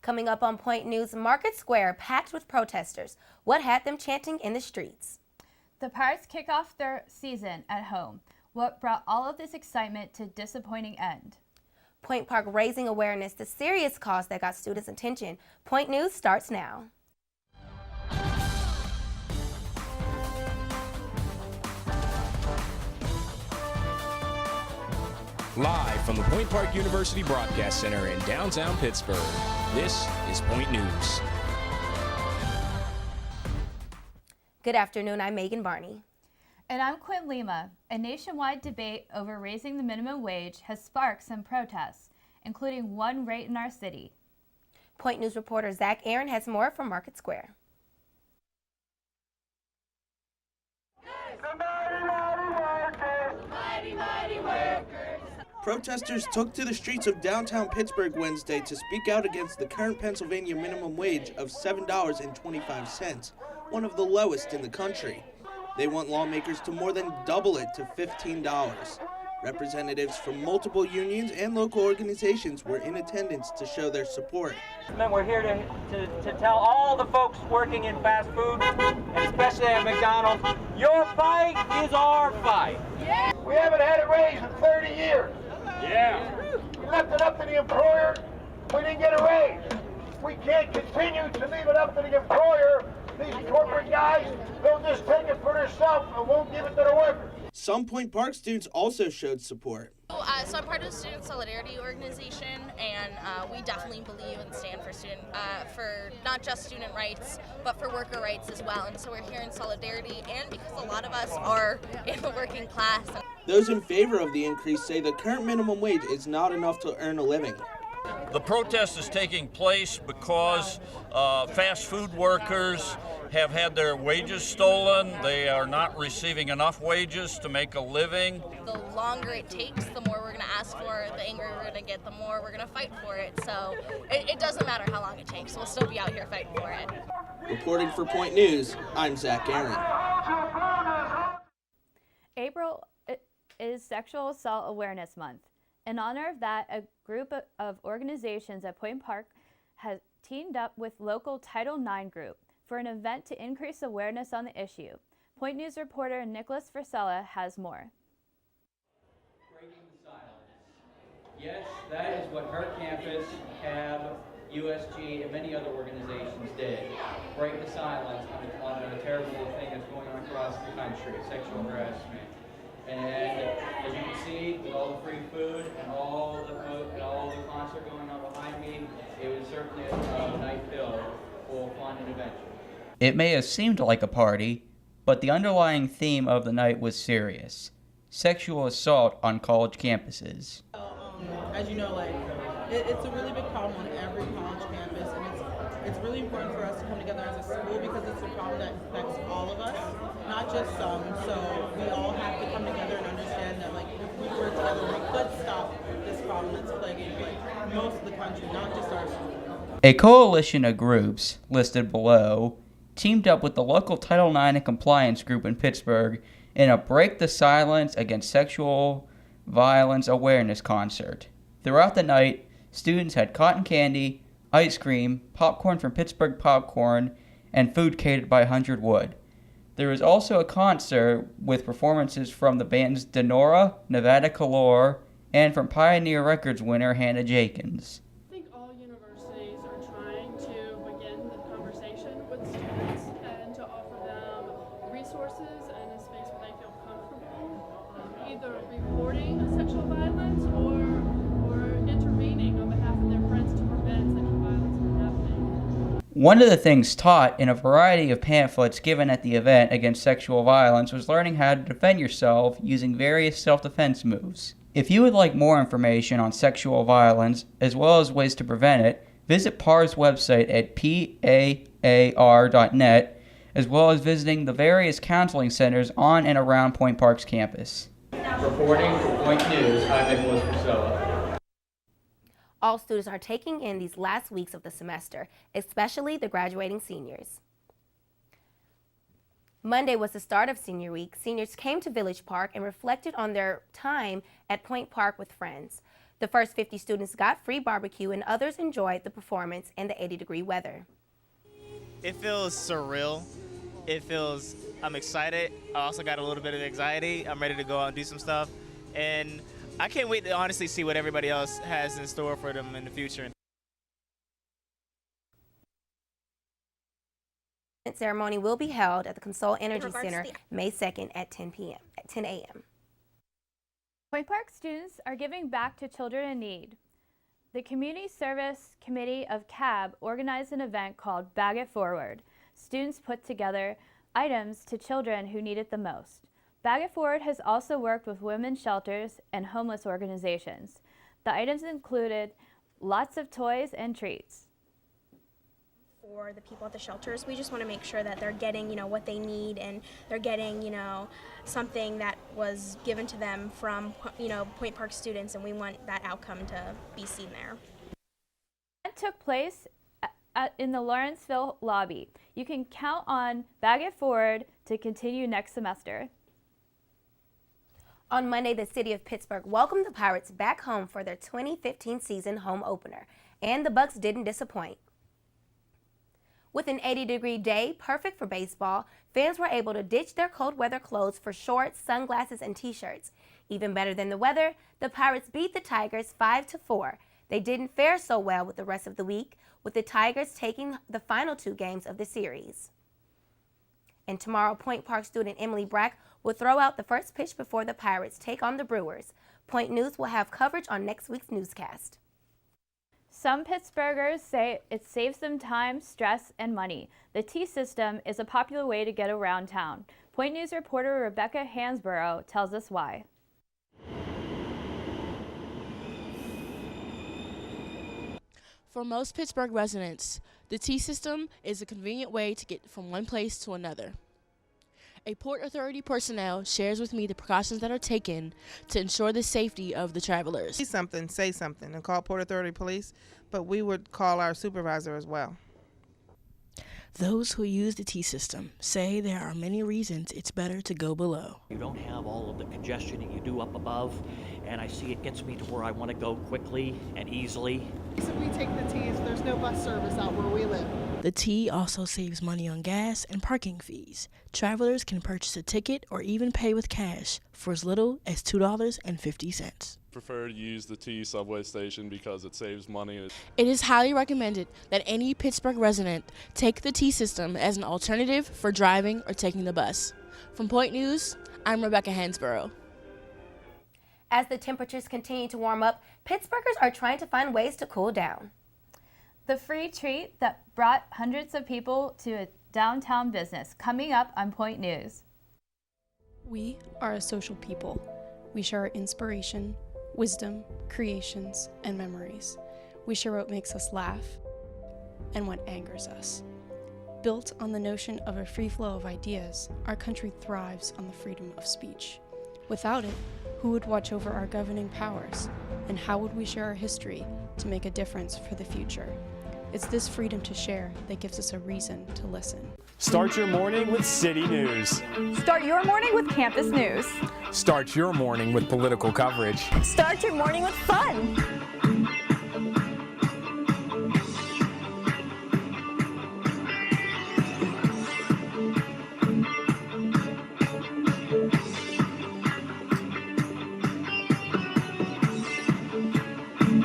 Coming up on Point News, Market Square packed with protesters. What had them chanting in the streets? The Pirates kick off their season at home. What brought all of this excitement to disappointing end? Point Park raising awareness to serious cause that got students' attention. Point News starts now. Live from the Point Park University Broadcast Center in downtown Pittsburgh, this is Point News. Good afternoon, I'm Megan Barney. And I'm Quinn Lima. A nationwide debate over raising the minimum wage has sparked some protests, including one right in our city. Point News reporter Zach Aaron has more from Market Square. Protesters took to the streets of downtown Pittsburgh Wednesday to speak out against the current Pennsylvania minimum wage of $7.25, one of the lowest in the country. They want lawmakers to more than double it to $15. Representatives from multiple unions and local organizations were in attendance to show their support. We're here to tell all the folks working in fast food, and especially at McDonald's, your fight is our fight. Yeah. We haven't had a raise in 30 years. Yeah. We left it up to the employer. We didn't get a raise. We can't continue to leave it up to the employer. These corporate guys, they'll just take it for themselves and won't give it to the workers. Some Point Park students also showed support. So I'm part of the Student Solidarity Organization, and we definitely believe and stand for not just student rights, but for worker rights as well. And so we're here in solidarity, and because a lot of us are in the working class. Those in favor of the increase say the current minimum wage is not enough to earn a living. The protest is taking place because fast food workers have had their wages stolen. They are not receiving enough wages to make a living. The longer it takes, the more we're going to ask for it, the angrier we're going to get, the more we're going to fight for it. So it doesn't matter how long it takes. We'll still be out here fighting for it. Reporting for Point News, I'm Zach Aaron. April is Sexual Assault Awareness Month. In honor of that, a group of organizations at Point Park has teamed up with local Title IX group for an event to increase awareness on the issue. Point News reporter Nicholas Frisella has more. Breaking the silence. Yes, that is what her campus, CAB, USG, and many other organizations did. Break the silence on a terrible thing that's going on across the country, sexual harassment. And as you can see, with all the free food and all the concert going on behind me, it was certainly a night filled full of fun and adventure. It may have seemed like a party, but the underlying theme of the night was serious: sexual assault on college campuses. As you know, it's a really big problem on every college campus, and it's really important for us to come together as a school because it's a problem that affects all of us, not just some. So we all have to come together and understand that, if we work together, we could stop this problem that's plaguing most of the country, not just our school. A coalition of groups listed below teamed up with the local Title IX and Compliance group in Pittsburgh in a Break the Silence Against Sexual Violence Awareness concert. Throughout the night, students had cotton candy, ice cream, popcorn from Pittsburgh Popcorn, and food catered by 100 Wood. There was also a concert with performances from the bands Denora, Nevada Calor, and from Pioneer Records winner Hannah Jenkins. I think all universities are trying to begin the conversation with students and to offer them resources and a space where they feel comfortable either reporting sexual violence or intervening on behalf of their friends to prevent sexual violence from happening. One of the things taught in a variety of pamphlets given at the event against sexual violence was learning how to defend yourself using various self-defense moves. If you would like more information on sexual violence, as well as ways to prevent it, visit PAR's website at paar.net, as well as visiting the various counseling centers on and around Point Park's campus. Reporting for Point News, I'm Nicholas Priscilla. All students are taking in these last weeks of the semester, especially the graduating seniors. Monday was the start of senior week. Seniors came to Village Park and reflected on their time at Point Park with friends. The first 50 students got free barbecue and others enjoyed the performance in the 80-degree weather. It feels surreal. I'm excited. I also got a little bit of anxiety. I'm ready to go out and do some stuff. And I can't wait to honestly see what everybody else has in store for them in the future. The ceremony will be held at the Consol Energy Center May 2nd at 10 a.m. Point Park students are giving back to children in need. The Community Service Committee of CAB organized an event called Bag It Forward. Students put together items to children who need it the most. Bag It Forward has also worked with women's shelters and homeless organizations. The items included lots of toys and treats. For the people at the shelters, we just want to make sure that they're getting, what they need, and they're getting, something that was given to them from, Point Park students, and we want that outcome to be seen there. It took place in the Lawrenceville lobby. You can count on Bag It Forward to continue next semester. On Monday, the city of Pittsburgh welcomed the Pirates back home for their 2015 season home opener, and the Bucks didn't disappoint. With an 80-degree day, perfect for baseball, fans were able to ditch their cold weather clothes for shorts, sunglasses, and t-shirts. Even better than the weather, the Pirates beat the Tigers 5-4. They didn't fare so well with the rest of the week, with the Tigers taking the final 2 games of the series. And tomorrow, Point Park student Emily Brack will throw out the first pitch before the Pirates take on the Brewers. Point News will have coverage on next week's newscast. Some Pittsburghers say it saves them time, stress, and money. The T system is a popular way to get around town. Point News reporter Rebecca Hansborough tells us why. For most Pittsburgh residents, the T system is a convenient way to get from one place to another. A Port Authority personnel shares with me the precautions that are taken to ensure the safety of the travelers. Say something, and call Port Authority Police, but we would call our supervisor as well. Those who use the T system say there are many reasons it's better to go below. You don't have all of the congestion that you do up above, and I see it gets me to where I want to go quickly and easily. So we take the T's, there's no bus service out where we live. The T also saves money on gas and parking fees. Travelers can purchase a ticket or even pay with cash for as little as $2.50. Prefer to use the T subway station because it saves money. It is highly recommended that any Pittsburgh resident take the T system as an alternative for driving or taking the bus. From Point News, I'm Rebecca Hansborough. As the temperatures continue to warm up, Pittsburghers are trying to find ways to cool down. The free treat that brought hundreds of people to a downtown business, coming up on Point News. We are a social people. We share our inspiration, wisdom, creations, and memories. We share what makes us laugh and what angers us. Built on the notion of a free flow of ideas, our country thrives on the freedom of speech. Without it, who would watch over our governing powers? And how would we share our history to make a difference for the future? It's this freedom to share that gives us a reason to listen. Start your morning with City News. Start your morning with Campus News. Start your morning with political coverage. Start your morning with fun.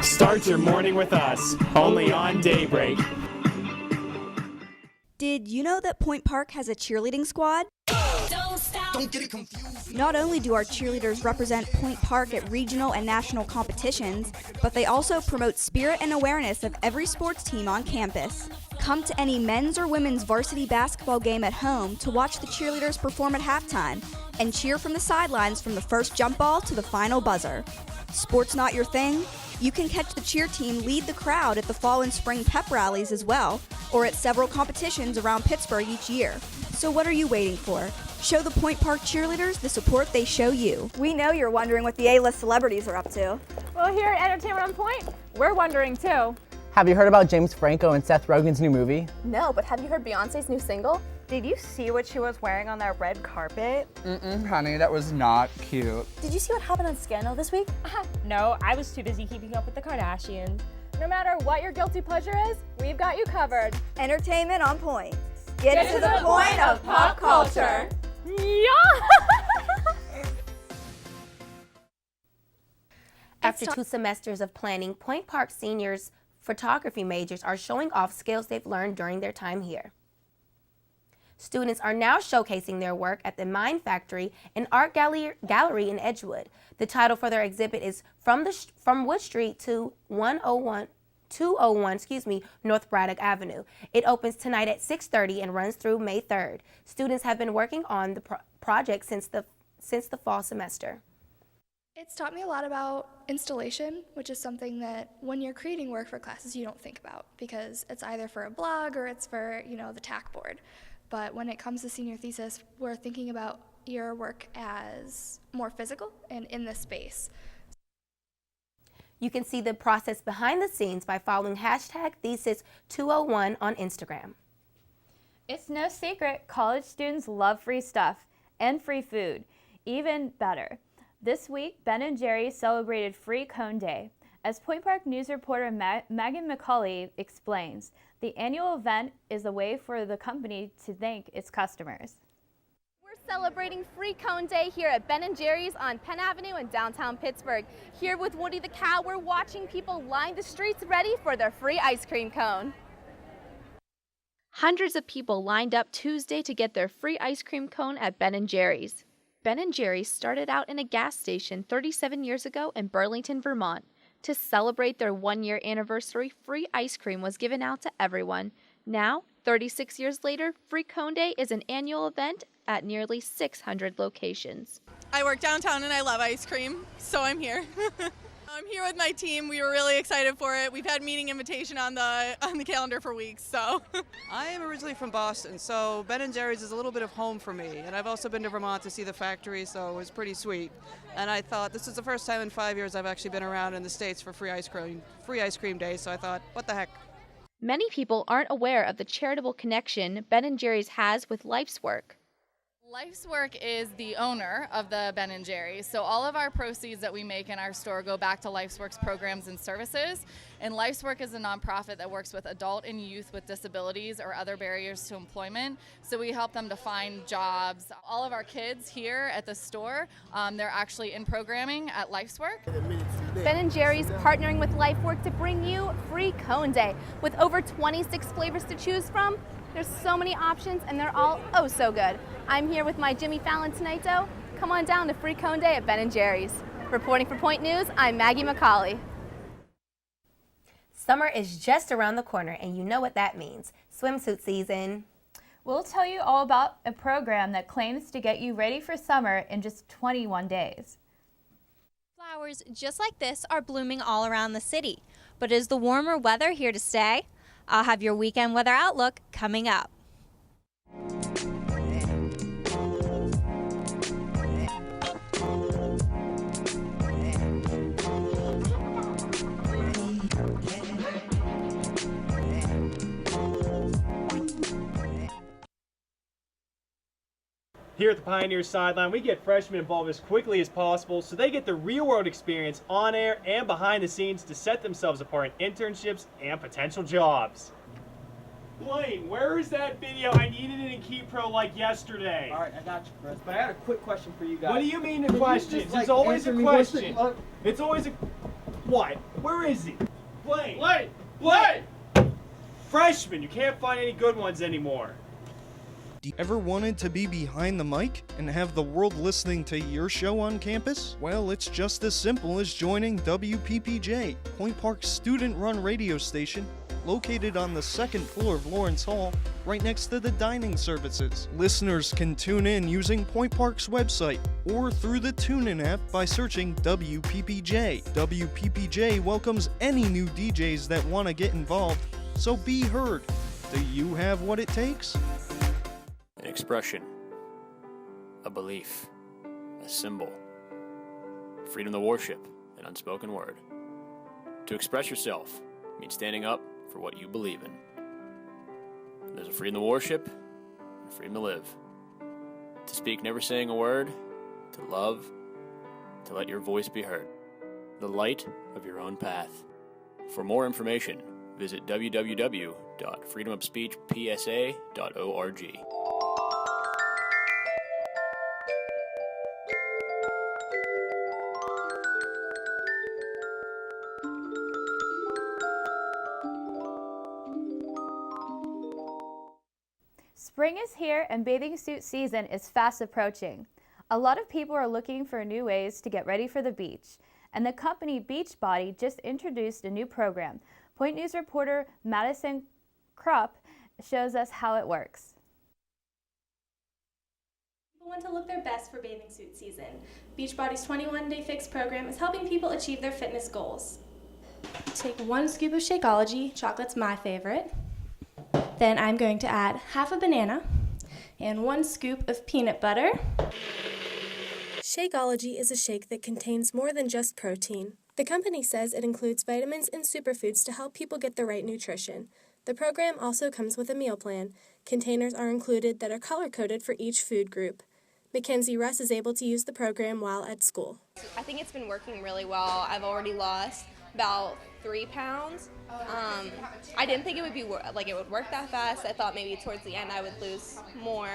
Start your morning with us, only on Daybreak. Did you know that Point Park has a cheerleading squad? Don't stop. Don't get it confused. Not only do our cheerleaders represent Point Park at regional and national competitions, but they also promote spirit and awareness of every sports team on campus. Come to any men's or women's varsity basketball game at home to watch the cheerleaders perform at halftime and cheer from the sidelines from the first jump ball to the final buzzer. Sports not your thing? You can catch the cheer team lead the crowd at the fall and spring pep rallies as well, or at several competitions around Pittsburgh each year. So what are you waiting for? Show the Point Park cheerleaders the support they show you. We know you're wondering what the A-list celebrities are up to. Well, here at Entertainment on Point, we're wondering too. Have you heard about James Franco and Seth Rogen's new movie? No, but have you heard Beyonce's new single? Did you see what she was wearing on that red carpet? Honey, that was not cute. Did you see what happened on Scandal this week? No, I was too busy keeping up with the Kardashians. No matter what your guilty pleasure is, we've got you covered. Entertainment on point. Get to the point of pop culture. Yeah! After 2 semesters of planning, Point Park seniors photography majors are showing off skills they've learned during their time here. Students are now showcasing their work at the Mind Factory and Art Gallery in Edgewood. The title for their exhibit is From Wood Street to 201 North Braddock Avenue. It opens tonight at 6:30 and runs through May 3rd. Students have been working on the project since the fall semester. It's taught me a lot about installation, which is something that when you're creating work for classes you don't think about because it's either for a blog or it's for, the tack board. But when it comes to senior thesis, we're thinking about your work as more physical and in the space. You can see the process behind the scenes by following #Thesis201 on Instagram. It's no secret, college students love free stuff and free food. Even better. This week, Ben & Jerry's celebrated Free Cone Day. As Point Park News reporter Megan McCauley explains, the annual event is a way for the company to thank its customers. We're celebrating Free Cone Day here at Ben & Jerry's on Penn Avenue in downtown Pittsburgh. Here with Woody the Cow, we're watching people line the streets ready for their free ice cream cone. Hundreds of people lined up Tuesday to get their free ice cream cone at Ben & Jerry's. Ben & Jerry's started out in a gas station 37 years ago in Burlington, Vermont. To celebrate their 1-year anniversary, free ice cream was given out to everyone. Now, 36 years later, Free Cone Day is an annual event at nearly 600 locations. I work downtown and I love ice cream, so I'm here. I'm here with my team. We were really excited for it. We've had meeting invitation on the calendar for weeks, so. I am originally from Boston, so Ben & Jerry's is a little bit of home for me. And I've also been to Vermont to see the factory, so it was pretty sweet. And I thought this is the first time in 5 years I've actually been around in the States for free ice cream day, so I thought, what the heck. Many people aren't aware of the charitable connection Ben & Jerry's has with Life's Work. Life's Work is the owner of the Ben & Jerry's, so all of our proceeds that we make in our store go back to Life's Work's programs and services. And Life's Work is a nonprofit that works with adult and youth with disabilities or other barriers to employment. So we help them to find jobs. All of our kids here at the store, they're actually in programming at Life's Work. Ben & Jerry's partnering with LifeWork to bring you Free Cone Day. With over 26 flavors to choose from, there's so many options and they're all oh so good. I'm here with my Jimmy Fallon Tonight Dough. Come on down to Free Cone Day at Ben & Jerry's. Reporting for Point News, I'm Maggie McCauley. Summer is just around the corner and you know what that means. Swimsuit season. We'll tell you all about a program that claims to get you ready for summer in just 21 days. Flowers just like this are blooming all around the city. But is the warmer weather here to stay? I'll have your weekend weather outlook coming up. Here at the Pioneer Sideline, we get freshmen involved as quickly as possible so they get the real-world experience on air and behind the scenes to set themselves apart in internships and potential jobs. Blaine, where is that video? I needed it in KeyPro like yesterday. All right, I got you, Chris. But I had a quick question for you guys. What do you mean the questions? Just, like, it's always a answer me question. question. It's always a... What? Where is he? Blaine! Blaine! Blaine! Freshman, you can't find any good ones anymore. Ever wanted to be behind the mic and have the world listening to your show on campus? Well, it's just as simple as joining WPPJ, Point Park's student-run radio station, located on the second floor of Lawrence Hall, right next to the dining services. Listeners can tune in using Point Park's website or through the TuneIn app by searching WPPJ. WPPJ welcomes any new DJs that want to get involved, so be heard. Do you have what it takes? An expression, a belief, a symbol, freedom to worship, an unspoken word. To express yourself means standing up for what you believe in. There's a freedom to worship, the freedom to live, to speak never saying a word, to love, to let your voice be heard, the light of your own path. For more information, visit www.freedomofspeechpsa.org. Spring is here and bathing suit season is fast approaching. A lot of people are looking for new ways to get ready for the beach, and the company Beachbody just introduced a new program. Point News reporter Madison Krupp shows us how it works. People want to look their best for bathing suit season. Beachbody's 21-day fix program is helping people achieve their fitness goals. Take 1 scoop of Shakeology, chocolate's my favorite. Then I'm going to add half a banana and 1 scoop of peanut butter. Shakeology is a shake that contains more than just protein. The company says it includes vitamins and superfoods to help people get the right nutrition. The program also comes with a meal plan. Containers are included that are color-coded for each food group. Mackenzie Russ is able to use the program while at school. I think it's been working really well. I've already lost about 3 pounds. I didn't think it would be it would work that fast. I thought maybe towards the end I would lose more,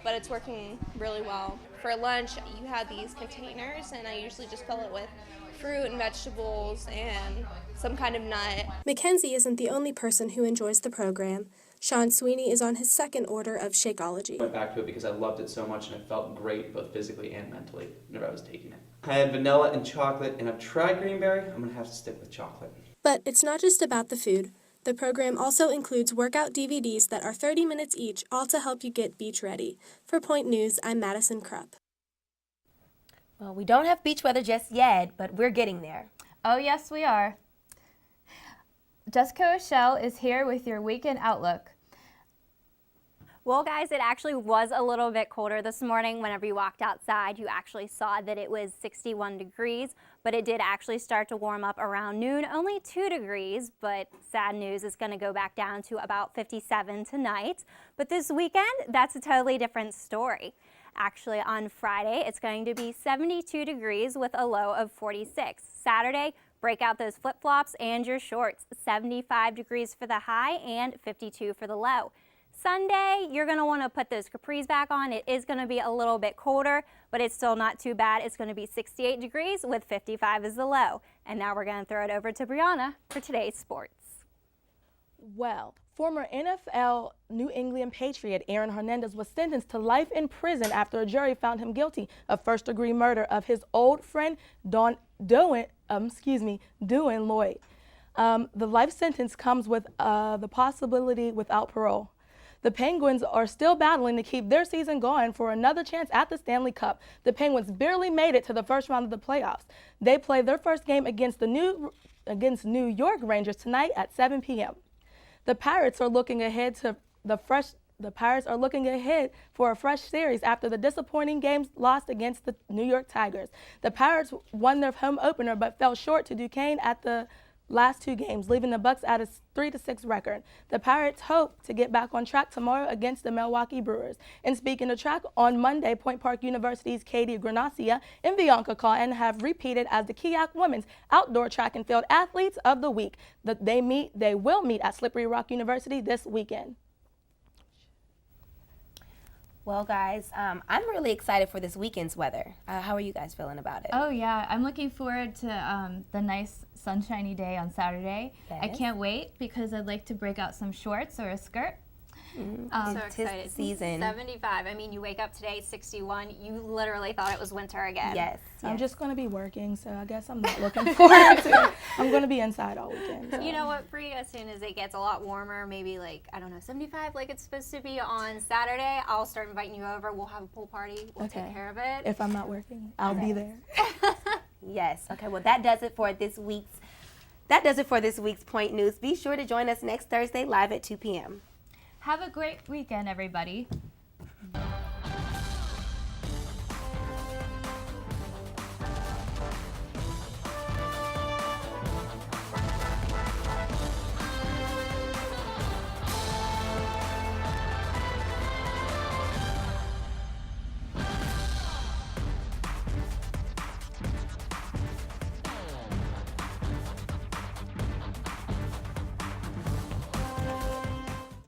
but it's working really well. For lunch, you have these containers, and I usually just fill it with fruit and vegetables and some kind of nut. Mackenzie isn't the only person who enjoys the program. Sean Sweeney is on his 2nd order of Shakeology. I went back to it because I loved it so much and it felt great both physically and mentally whenever I was taking it. I had vanilla and chocolate, and I've tried greenberry. I'm going to have to stick with chocolate. But it's not just about the food. The program also includes workout DVDs that are 30 minutes each, all to help you get beach ready. For Point News, I'm Madison Krupp. Well, we don't have beach weather just yet, but we're getting there. Oh, yes, we are. Jessica Rochelle is here with your weekend outlook. Well, guys, it actually was a little bit colder this morning. Whenever you walked outside, you actually saw that it was 61 degrees, but it did actually start to warm up around noon, only 2 degrees, but sad news, it's going to go back down to about 57 tonight. But this weekend, that's a totally different story. Actually, on Friday, it's going to be 72 degrees with a low of 46. Saturday, break out those flip-flops and your shorts. 75 degrees for the high and 52 for the low. Sunday, you're going to want to put those capris back on. It is going to be a little bit colder, but it's still not too bad. It's going to be 68 degrees with 55 as the low. And now we're going to throw it over to Brianna for today's sports. Well, former NFL New England Patriot Aaron Hernandez was sentenced to life in prison after a jury found him guilty of first-degree murder of his old friend Dwayne Lloyd. The life sentence comes with the possibility without parole. The Penguins are still battling to keep their season going for another chance at the Stanley Cup. The Penguins barely made it to the first round of the playoffs. They play their first game against New York Rangers tonight at 7 p.m. The Pirates are looking ahead for a fresh series after the disappointing games lost against the New York Tigers. The Pirates won their home opener but fell short to Duquesne at the last 2 games, leaving the Bucks at a 3-6 record. The Pirates hope to get back on track tomorrow against the Milwaukee Brewers. And speaking of track, on Monday, Point Park University's Katie Granacia and Bianca Cotton have repeated as the KIAC Women's Outdoor Track and Field Athletes of the Week. They will meet at Slippery Rock University this weekend. Well, guys, I'm really excited for this weekend's weather. How are you guys feeling about it? Oh, yeah. I'm looking forward to the nice sunshiny day on Saturday. Yes. I can't wait because I'd like to break out some shorts or a skirt. So excited. Season. 75. I mean, you wake up today, 61. You literally thought it was winter again. Yes. I'm just going to be working, so I guess I'm not looking forward to it. I'm going to be inside all weekend. So. You know what, Bree, as soon as it gets a lot warmer, maybe 75 like it's supposed to be on Saturday, I'll start inviting you over. We'll have a pool party. We'll take care of it. If I'm not working, I'll be there. Yes. Okay, well, that does it for this week's Point News. Be sure to join us next Thursday live at 2 p.m. Have a great weekend, everybody.